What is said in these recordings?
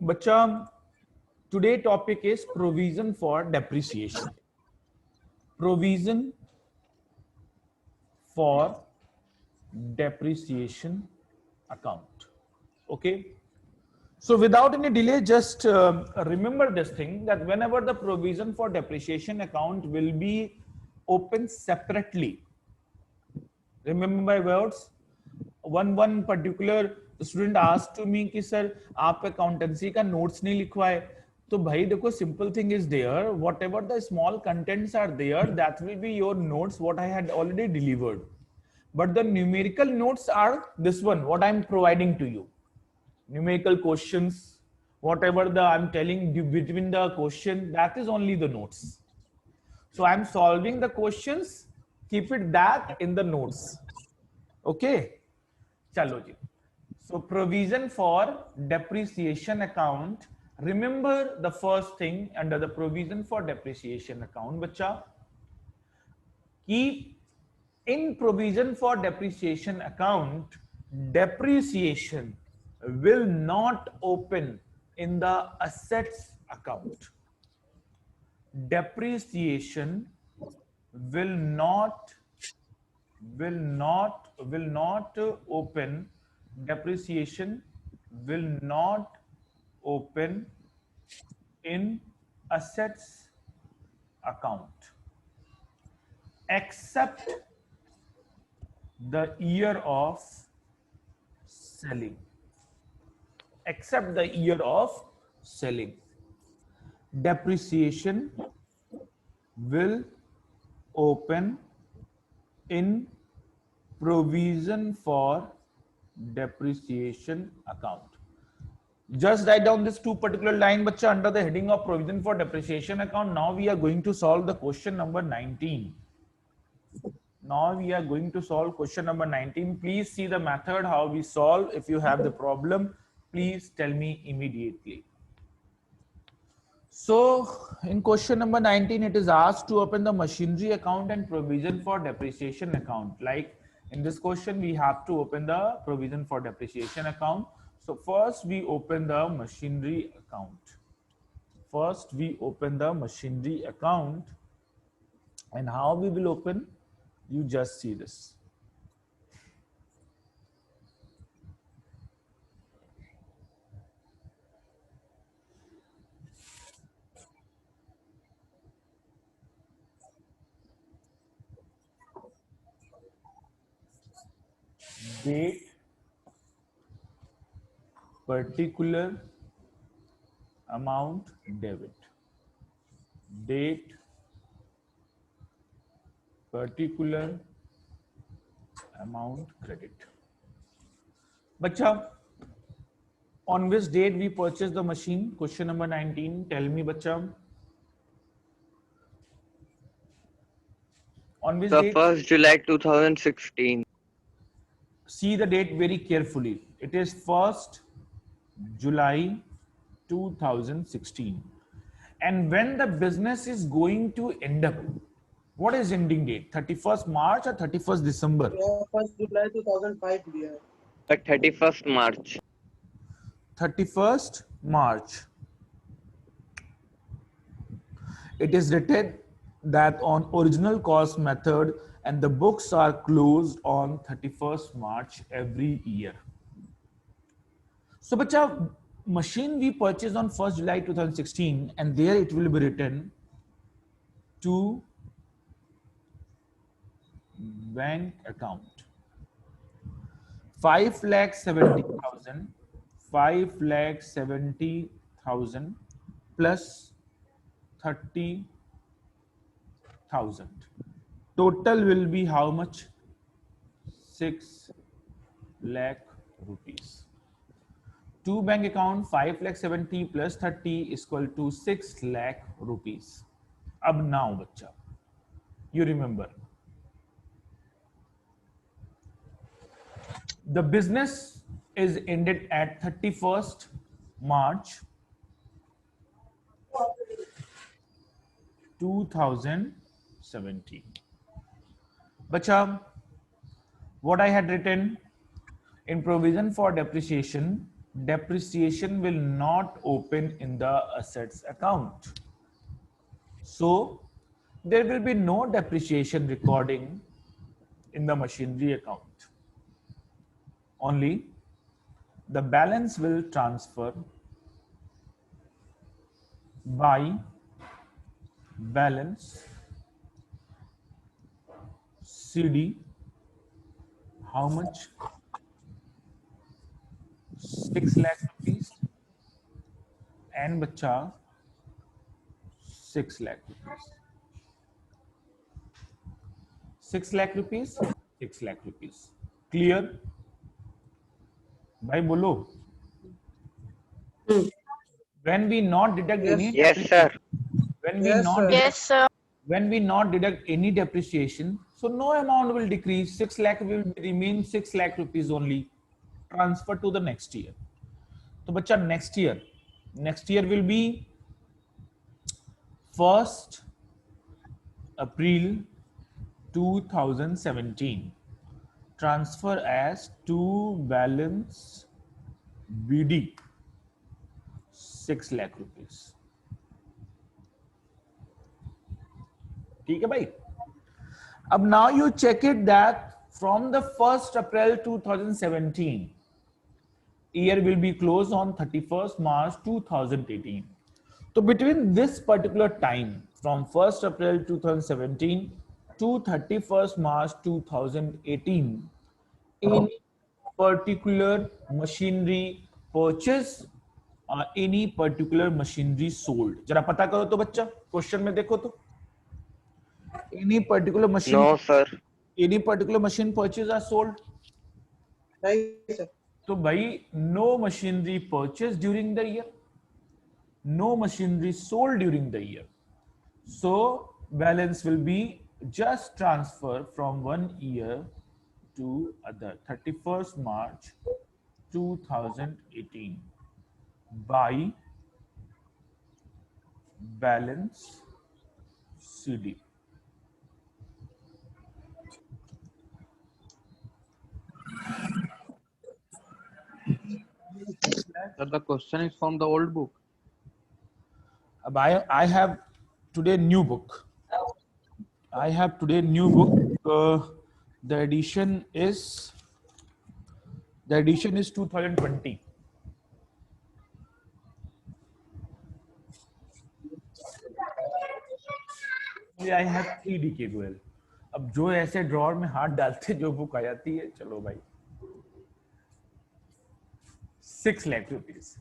बच्चा today topic is provision for depreciation. Provision for depreciation account. Okay. So without any delay, just remember this thing that whenever the provision for depreciation account will be opened separately, remember my words. One particular student asked to me कि sir आप accountancy का notes नहीं लिखवाए तो भाई देखो simple thing is there whatever the small contents are there that will be your notes what I had already delivered but the numerical notes are this one what I'm providing to you. Numerical questions, whatever the I'm telling you between the question, that is only the notes. So I'm solving the questions, keep it that in the notes. Okay, chalo ji. So provision for depreciation account, remember the first thing under the provision for depreciation account bacha ki in provision for depreciation account, depreciation will not open in the assets account. Depreciation will not open. Depreciation will not open in assets account except the year of selling. Except the year of selling. Depreciation will open in provision for depreciation account. Just write down this two particular line bacha under the heading of provision for depreciation account. Now we are going to solve the question number 19. Now we are going to solve question number 19. Please see the method how we solve. If you have the problem, please tell me immediately. So in question number 19, it is asked to open the machinery account and provision for depreciation account. Like in this question, we have to open the provision for depreciation account. So first we open the machinery account. First we open the machinery account, and how we will open? You just see this. Date, particular amount debit. Date, particular amount credit. Bacha, on which date we purchased the machine? Question number 19. Tell me, bacha. On which date? 1st July 2016. See the date very carefully. It is 1st July 2016. And when the business is going to end up, what is ending date? 31st March or 31st December? 1st July 2005 dear. At 31st March. 31st March. It is written that on original cost method and the books are closed on 31st March every year. So bacha, machine we purchased on 1st July 2016 and there it will be written to bank account. 5,70,000, 5,70,000 plus 30,000. Total will be how much? 6 lakh rupees. To bank account 5,70,000 plus 30 is equal to 6 lakh rupees. Ab now bacha, you remember. The business is ended at 31st March 2017. Bacha, what I had written in provision for depreciation, depreciation will not open in the assets account. So there will be no depreciation recording in the machinery account. Only the balance will transfer by balance CD. How much? 6 lakh rupees and बच्चा 6 lakh rupees. 6 lakh rupees, 6 lakh rupees. Clear? भाई बोलो. When we not deduct Yes. any Yes, sir. when we Yes, not sir. deduct, Yes, sir. when we not deduct any depreciation, so no amount will decrease. 6 lakh will remain 6 lakh rupees only. Transfer to the next year. तो बच्चा next year will be 1st April 2017. Transfer as to balance BD 6 lakh rupees. ठीक है भाई. अब now you check it that from the 1st April 2017, year will be closed on 31st March 2018. So between this particular time, from 1st April 2017 to 31st March 2018, any particular machinery purchase or any particular machinery sold. जरा पता करो तो बच्चा, question में देखो तो. Any particular machine, No, sir. any particular machine purchase are sold. Right, sir. तो भाई no machinery purchase during the year, no machinery sold during the year. So balance will be just transfer from one year to other. 31st March 2018 by balance CD. Sir, the question is from the old book. I have today new book. I have today new book. The edition is 2020. I have 3D-K12. अब जो ऐसे drawer में हाथ डालते जो book आ जाती है, चलो भाई. 6 lakh rupees.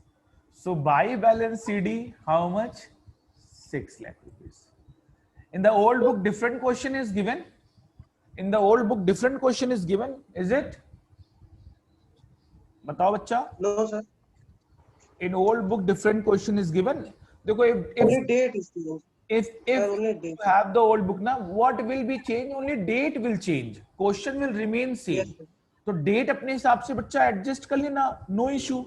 So buy balance CD, how much? 6 lakh rupees. In the old book, different question is given. In the old book, different question is given. Is it? बताओ बच्चा. No, sir. In old book, different question is given. देखो Only date is given. if only you date. have the old book now, what will be changed? Only date will change. Question will remain same. Yes, sir. तो date अपने हिसाब से बच्चा adjust कर लेना, no issue.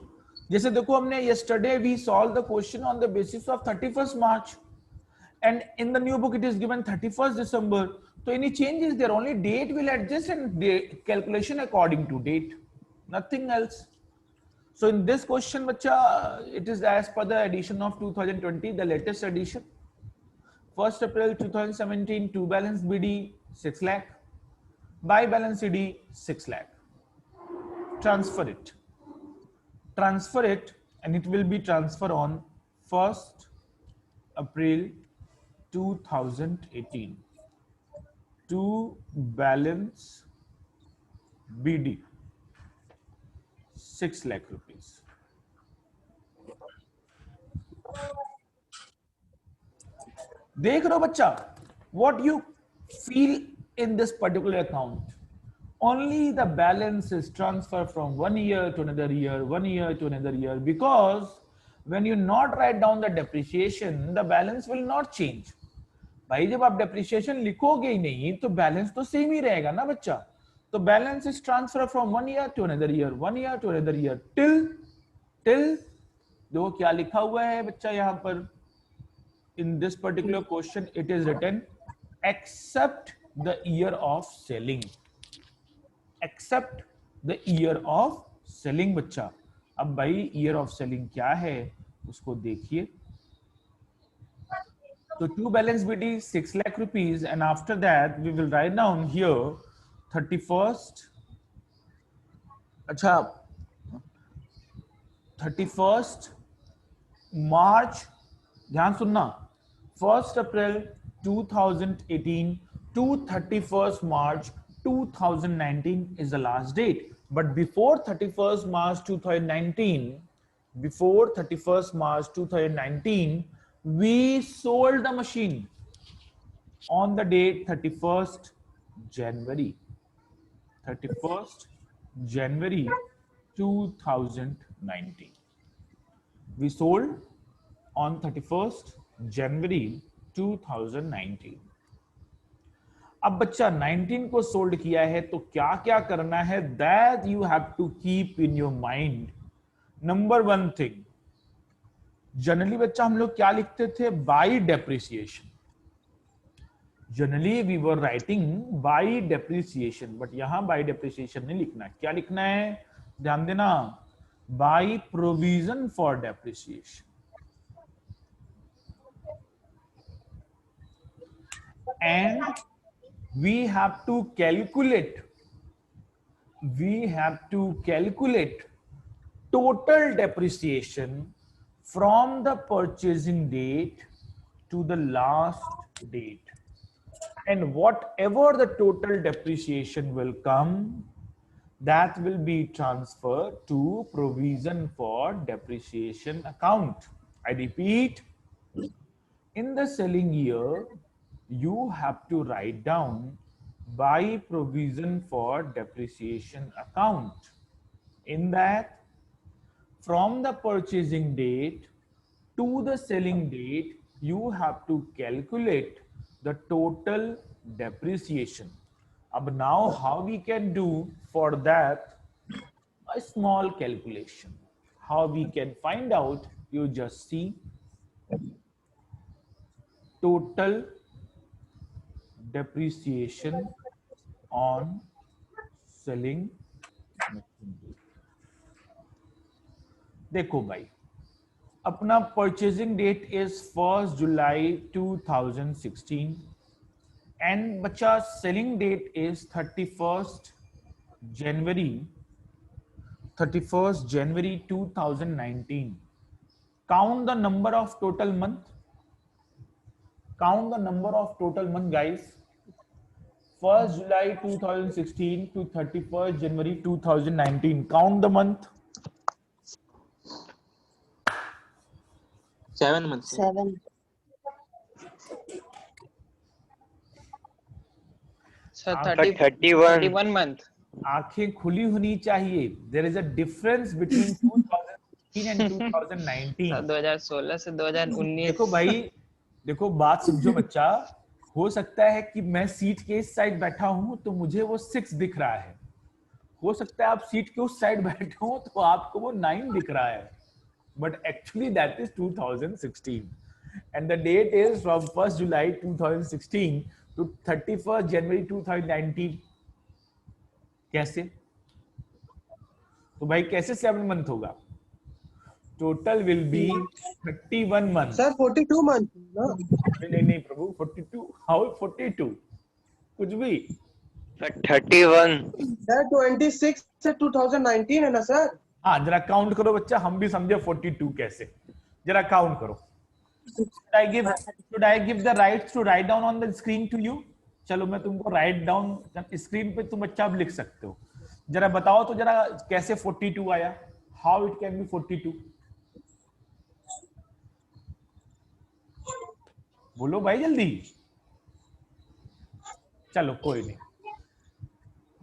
जैसे देखो हमने yesterday we solved the question on the basis of 31st March and in the new book it is given 31st December. So any changes there, only date will adjust and calculation according to date, nothing else. So in this question bacha, it is as per the edition of 2020, the latest edition. 1st April 2017, to balance BD 6 lakh, buy balance CD 6 lakh. Transfer it and it will be transfer on 1st April 2018 to balance BD 6 lakh rupees. देख रहे हो बच्चा, what you feel in this particular account, only the balance is transferred from one year to another year, one year to another year, because when you not write down the depreciation, the balance will not change. भाई जब आप depreciation लिखोगे ही नहीं तो balance तो same ही रहेगा ना बच्चा. तो balance is transferred from one year to another year, one year to another year till देखो क्या लिखा हुआ है बच्चा यहाँ पर. In this particular question, it is written except the year of selling. Except the year of selling, बच्चा. अब भाई ईयर ऑफ सेलिंग क्या है उसको देखिए. तो to balance BD 6 lakh rupees, and after that we will write down here 31st. अच्छा, 31st March, ध्यान सुनना, 1st April 2018 to 31st March 2019 is the last date. But before 31st March 2019, before 31st March 2019, we sold the machine on the date 31st January. 31st January 2019. We sold on 31st January 2019. अब बच्चा 19 को sold किया है तो क्या क्या करना है, that you have to keep in your mind. Number one thing, generally बच्चा हम लोग क्या लिखते थे, by depreciation. Generally we were writing by depreciation, but यहां बाय डेप्रिसिएशन नहीं लिखना. क्या लिखना है, ध्यान देना, by provision for depreciation. And we have to calculate total depreciation from the purchasing date to the last date, and whatever the total depreciation will come, that will be transferred to provision for depreciation account. I repeat, in the selling year you have to write down by provision for depreciation account. In that, from the purchasing date to the selling date, you have to calculate the total depreciation. Ab now how we can do for that, a small calculation. How we can find out, you just see total depreciation on selling machinery. देखो भाई, अपना purchasing date is 1st July 2016 and बच्चा selling date is 31st January 2019. Count the number of total month. Count the number of total month, guys. 1st July 2016 to 31st January 2019. Count the month. 7 months. 7. Sir, But 31 month. आंखें खुली होनी चाहिए. There is a difference between 2016 and 2019. 2016 से 2019. देखो भाई, देखो बात समझो बच्चा. हो सकता है कि मैं सीट के इस साइड बैठा हूं तो मुझे वो 6 दिख रहा है. हो सकता है आप सीट के उस साइड बैठे हो तो आपको वो 9 दिख रहा है. But actually that is 2016. And the date is from 1st July 2016 to 31st January 2019. कैसे? तो भाई कैसे 7 month होगा? Total will be 31 months. Sir, 42 months. No? नहीं प्रभु, 42. How 42? कुछ भी. Sir, 31. Sir, 26 से 2019 है ना सर? हाँ, जरा काउंट करो बच्चा, हम भी समझे 42 कैसे. जरा काउंट करो. Should I give the rights to write down on the screen to you? चलो मैं तुमको write down स्क्रीन पे तुम बच्चा अब लिख सकते हो. जरा बताओ तो जरा कैसे 42 आया. How it can be 42? बोलो भाई जल्दी. चलो कोई नहीं.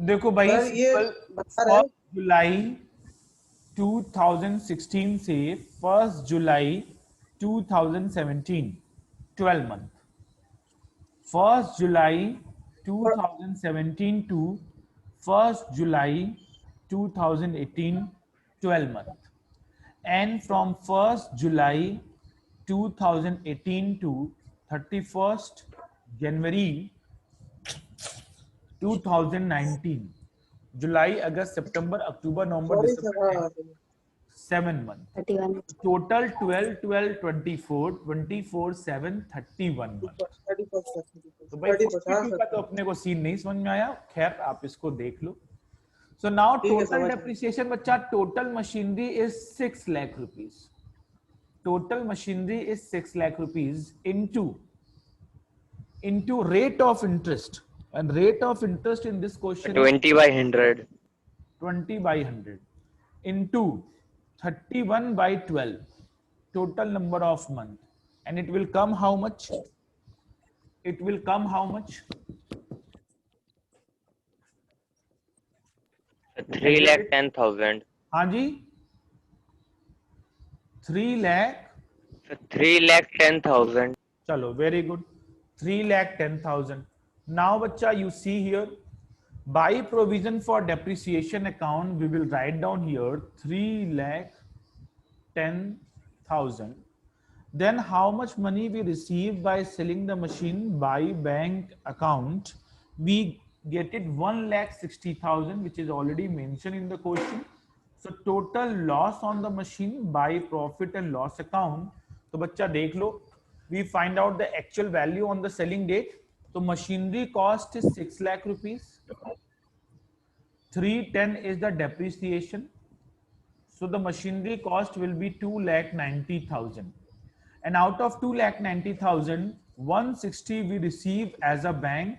देखो भाई, सर ये बता रहे हैं जुलाई 2016 से 1st July 2017, 12 month. 1st July 2017 to 1st July 2018, 12 month. And from 1st July 2018 to 31st January 2019, July, August, September, October, November, Sorry, December, sir, हाँ. 7 months. 31. Total 12, 12, 24, 24, 7, 31 months. 31st, sir. तो भाई 31st, हाँ 42 sir. का तो अपने को scene नहीं समझ में आया, खैर आप इसको देख लो. So now ठीक है, total समझ गया. depreciation बच्चा, total machinery is 6 lakh rupees. Total machinery is 6 lakh rupees into rate of interest, and rate of interest in this question is 20 by 100. 20 by 100 into 31 by 12, total number of month, and it will come how much? It will come how much? 3,10,000. हाँ जी, 3 lakh. 3,10,000. Chalo, very good. 3,10,000. Now, bacha, you see here, by provision for depreciation account, we will write down here 3,10,000. Then how much money we receive by selling the machine by bank account? We get it 1,60,000, which is already mentioned in the question. So total loss on the machine by profit and loss account. तो बच्चा देख लो, we find out the actual value on the selling date. So machinery cost is 6 lakh rupees. 310 is the depreciation. So the machinery cost will be 2,90,000. And out of 2,90,000, 160 we receive as a bank.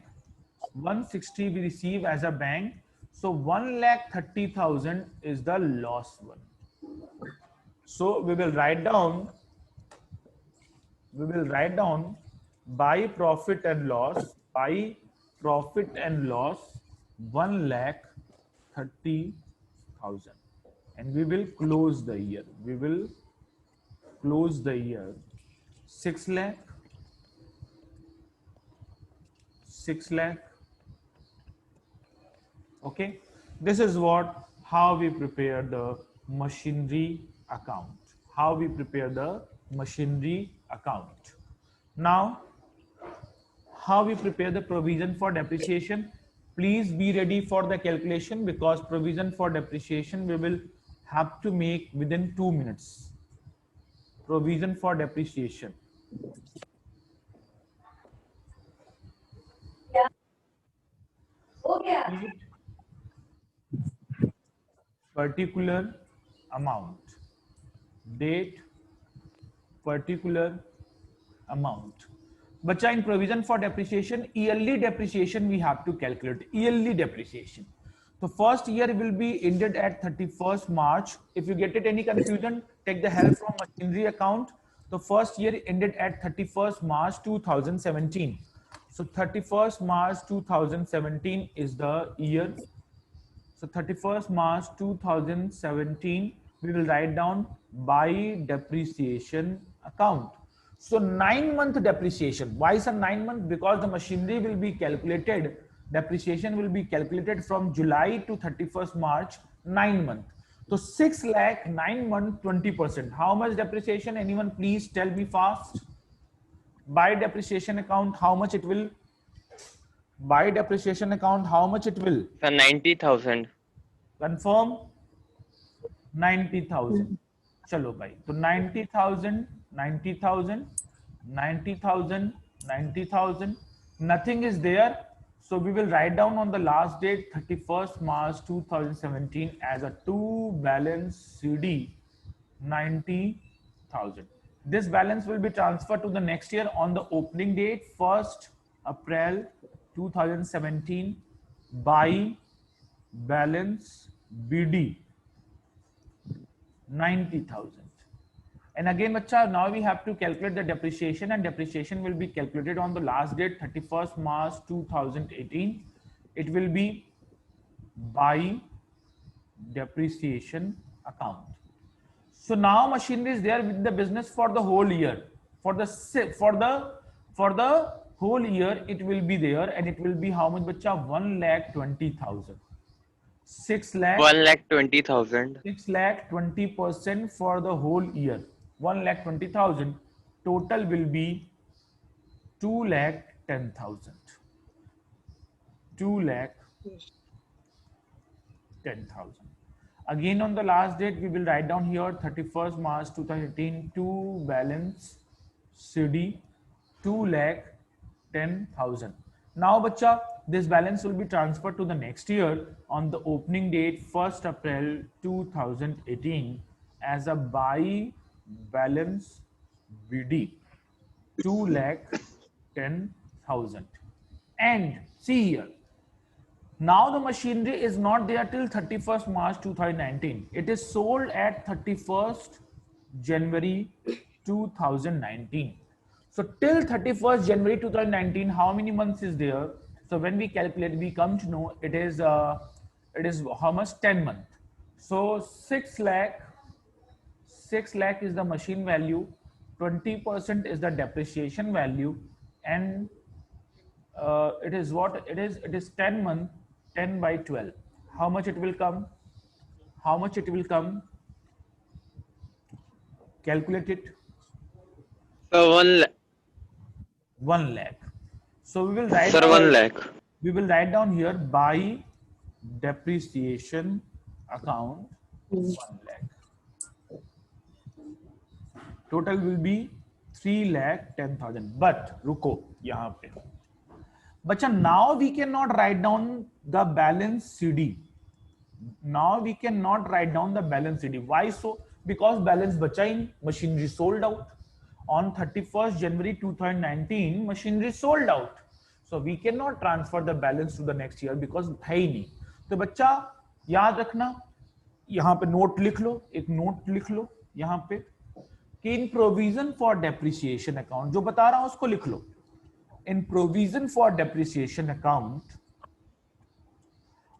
160 we receive as a bank. So 1,30,000 is the lost one. So we will write down by profit and loss, 1,30,000, and we will close the year. 6 lakh. Okay, this is how we prepare the machinery account. Now, how we prepare the provision for depreciation? Please be ready for the calculation, because provision for depreciation we will have to make within 2 minutes. Provision for depreciation. Particular amount, date, particular amount. Bacha, in provision for depreciation, yearly depreciation we have to calculate. Yearly depreciation. So first year will be ended at 31st March. If you get it any confusion, take the help from machinery account. The first year ended at 31st March 2017. So 31st March 2017 is the year. So 31st March 2017, we will write down by depreciation account. So 9-month depreciation. Why is a 9 month? Because the machinery will be calculated, depreciation will be calculated from July to 31st March, 9 months. So 6 lakh, 9 month, 20%. How much depreciation? Anyone please tell me fast. By depreciation account, how much it will? By depreciation account, how much it will? So 90,000. Confirm? 90,000. Chalo bhai. So 90,000, 90,000, 90,000, 90,000. Nothing is there. So we will write down on the last date 31st March 2017 as a to balance CD 90,000. This balance will be transferred to the next year on the opening date 1st April 2017 by balance BD 90,000. And again, bacha, now we have to calculate the depreciation, and depreciation will be calculated on the last date 31st March 2018. It will be by depreciation account. So now machinery is there with the business for the whole year. For the whole year, it will be there, and it will be how much, bacha? 1,20,000. 6 lakh. 1,20,000. 6 lakh 20% for the whole year. 1,20,000. Total will be 2,10,000. 2,10,000. Again on the last date we will write down here 31st March 2018 to balance CD 2,10,000. Now bacha, this balance will be transferred to the next year on the opening date 1st April 2018 as a buy balance BD 2,10,000. And see here, now the machinery is not there till 31st March 2019. It is sold at 31st January 2019. So till 31st January 2019, how many months is there? So when we calculate, we come to know it is how much? 10 months. So 6 lakh is the machine value, 20% is the depreciation value, and it is what it is. It is 10 month, 10 by 12. How much it will come? How much it will come? Calculate it. So 1 lakh. 1 lakh. So we will write Sir, down, 1 lakh. we will write down here by depreciation account 1 lakh. Total will be 3,10,000. But रुको यहाँ पे बच्चा, now we cannot write down the balance CD. Now we cannot write down the balance CD. Why so? Because balance बचा ही, machinery sold out. On 31st January 2019, machinery sold out. So we cannot transfer the balance to the next year because है ही नहीं. तो बच्चा याद रखना, यहाँ पे note लिख लो, एक नोट लिख लो यहाँ पे कि इन प्रोविजन फॉर डेप्रिसिएशन अकाउंट, जो बता रहा हूं उसको लिख लो. In provision for depreciation account,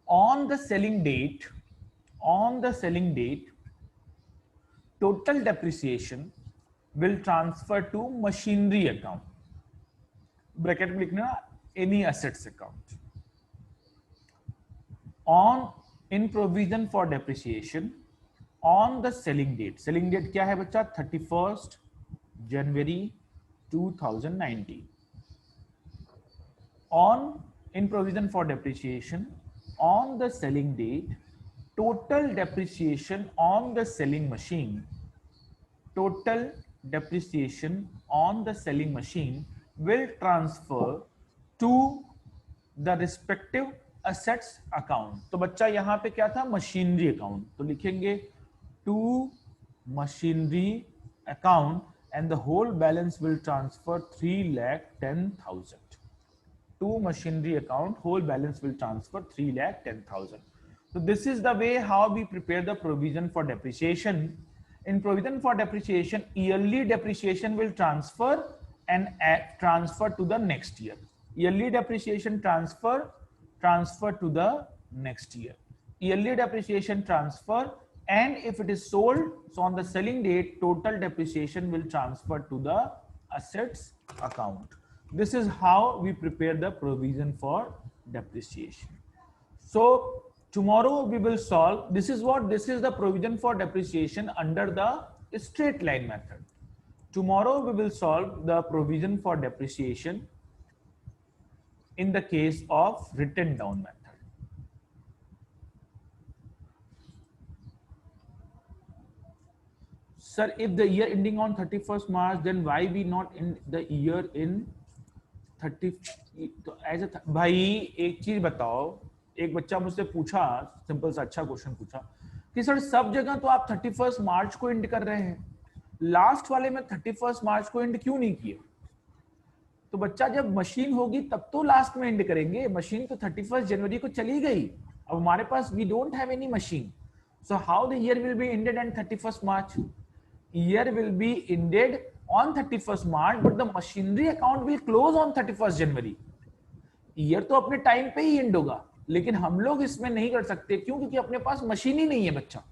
on the selling date, total depreciation will transfer to machinery account. Bracket में लिखना any assets account. In provision for depreciation, on the selling date क्या है बच्चा? 31st January 2019. In provision for depreciation, on the selling date, total depreciation on the selling machine will transfer to the respective assets account. तो बच्चा यहाँ पे क्या था? Machinery account. तो लिखेंगे to machinery account and the whole balance will transfer 3,10,000. To machinery account, whole balance will transfer 3,10,000. So this is the way how we prepare the provision for depreciation. In provision for depreciation, yearly depreciation will transfer and transfer to the next year. Yearly depreciation transfer to the next year. Yearly depreciation transfer, and if it is sold, so on the selling date, total depreciation will transfer to the assets account. This is how we prepare the provision for depreciation. So tomorrow we will solve, this is the provision for depreciation under the straight line method. Tomorrow we will solve the provision for depreciation in the case of written down method. Sir, if the year ending on 31st March, then why we not in the year in 30? तो ऐसे भाई एक चीज बताओ, एक बच्चा मुझसे पूछा, सिंपल सा अच्छा क्वेश्चन पूछा कि सर सब जगह तो आप 31st मार्च को एंड कर रहे हैं, लास्ट वाले में 31st मार्च को एंड क्यों नहीं किए? तो बच्चा जब मशीन होगी तब तो लास्ट में एंड करेंगे. मशीन तो 31st जनवरी को चली गई, अब हमारे पास we don't have any machine. So how the year will be ended and 31st March? Year will be ended on 31st March, but the machinery account will close on 31st January. Year तो अपने time पे ही and होगा, लेकिन हम लोग इसमें नहीं कर सकते. क्यों? क्योंकि अपने पास मशीन ही नहीं है बच्चा.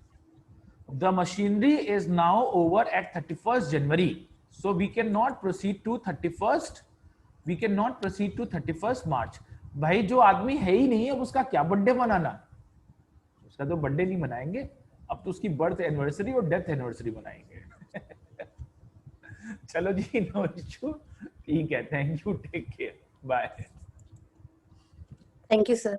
The machinery is now over at 31st January, so we cannot proceed to 31st. We cannot proceed to 31st March. भाई जो आदमी है ही नहीं है, अब उसका क्या बर्थडे मनाना? उसका तो बर्थडे नहीं मनाएंगे, अब तो उसकी बर्थ एनिवर्सरी और डेथ एनिवर्सरी बनाएंगे. चलो जी, नो इश्यू, ठीक है. Thank you, take care, bye. Thank you, sir.